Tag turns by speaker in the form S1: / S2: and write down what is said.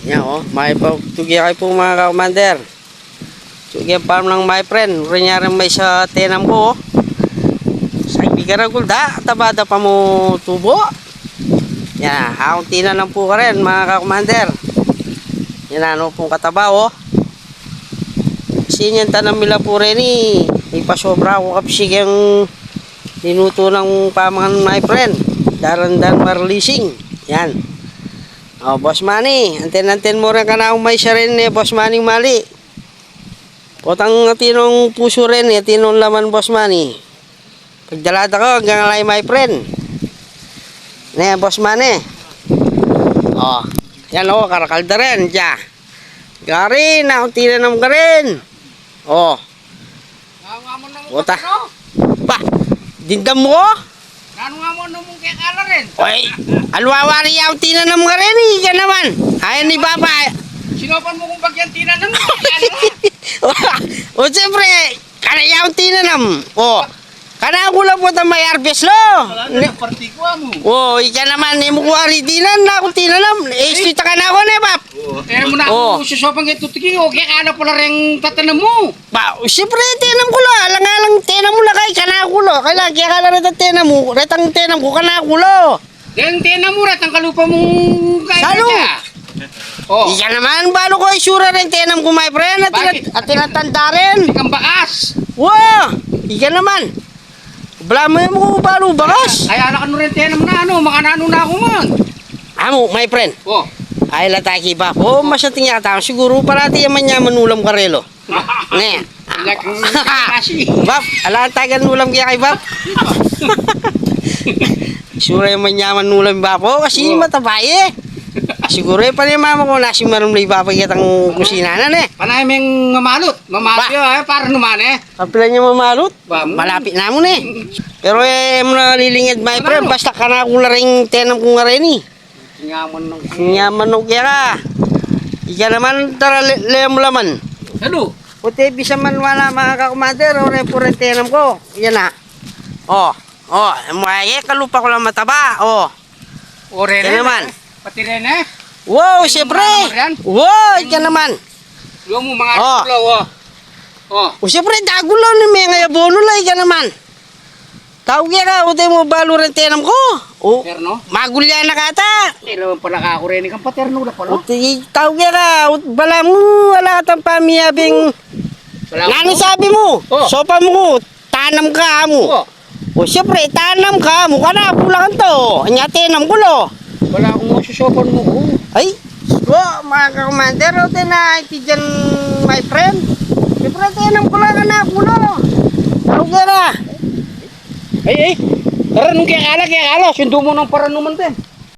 S1: Yan o, may pagtugi kayo po mga ka-commander. Tugi farm ng my friend. Kunyari may sa tenam ko. Sa ibigaragul da, tabada pa mo tubo. Yan, akong tina lang po ka rin mga ka-commander. Yan ano pong kataba o. Kasi yan tanam nila po rin eh. Ipasobra ko kapsig yung ninuto ng pamangan my friend. Darandan marlising. Yan. Oh, Boss Manny, anten-anten mo rin ka na umay siya rin eh, Boss Manny mali. Otang tinong puso rin eh, tinong laman Boss Manny. Pagdalada ko, hanggang alay my friend. Ne, Boss Manny. Oh, yan o, karakalda rin, dya. Garin, akong tinanam ka rin. Oh. Ota. Pa, dindam mo?
S2: Ano nga mo nung kaya kala rin?
S1: Oy, alwawari yung tinanam ka rin eh, yan naman. Ayan ni Papa.
S2: Sinopan mo kung bagyan tinanam mo.
S1: O siyempre, kana yung tinanam. O, kana ako lang po ito may harvest lo.
S2: Wala na, party ko mo.
S1: O, ika naman, mo kuha rin tinan na akong tinanam. Istita ka na ako na, Pap.
S2: Kaya mo na ako susopan kayo tutugin o kaya kala pala rin tatanam mo.
S1: Pa, siyempre, tinam ko lo. Alang-alang tinam mo na kay kana ako lo. Kaya kala rin ang tinam mo. Retang tinam ko kana ako lo.
S2: Dahil tinam mo rin, ang kalupa mong kaya
S1: Salo.
S2: siya. Oh,
S1: Ika naman, balo ko isura rin tinam ko, my friend.
S2: Bakit?
S1: At tinatanda rin.
S2: ikang bakas.
S1: Wow! Ika naman. Blamo mo ko balo bakas.
S2: Kaya anak ano rin tinam na ano, makanano na ako man.
S1: Amo, my friend.
S2: Oh,
S1: Ay lataki ba? Oh, masating yata. Siguro parati yaman niya manulam karelo. Ne.
S2: ilakang kasi.
S1: Bap, alatagan ulam kaya kay Bap. Siguro yaman niya manulam ba po kasi matabay eh. Siguro pa ni mama ko nasi marum ni Papa kitang kusina na ne.
S2: Panay meng mamalot. Mamalot yun, para naman eh.
S1: Kapila niya mamalot.
S2: Ba mo?
S1: Malapit na mo ne. Pero mo na lilingid my friend. Basta ka na kung laring tenam kong nga rin eh.
S2: Tingamon ng
S1: Nyaman nung kaya ka. Ika naman tara lem laman.
S2: Salo.
S1: Puti bisa man wala mga kakumater o repurentenam ko. Yan na. Oh. Oh, mga kalupa ko lang mataba. Oh.
S2: Ore
S1: Yan naman.
S2: Pati rin eh.
S1: Wow, siyempre. Wow, yan naman.
S2: Luwa mo mga
S1: Oh.
S2: tulo. Oh.
S1: O siyempre, dagulo ni mga abono lang. Yan naman. Tawag yan ka. Uti mo balo rentenam ko. Oh.
S2: Perno.
S1: Magulya na kata.
S2: Ilaw pala ka ako rin ikang paterno na pala.
S1: Uti, tawag yan ka. Bala mo, wala ka tang pamiyabing. Nano sabi mo?
S2: Oh.
S1: Sopa mo, tanam ka mo.
S2: Oh.
S1: O siyempre, tanam ka mo. Kana, kulangan to. Anya, tenam ko lo.
S2: Wala akong masusopan mo.
S1: Ay, mga ka-commander, o na, iti dyan, my friend. Siyempre, tenam ko lang na, kulo. Tawag yan na.
S2: Ay. Tara nung kaya kala. Sundo mo ng paranuman din.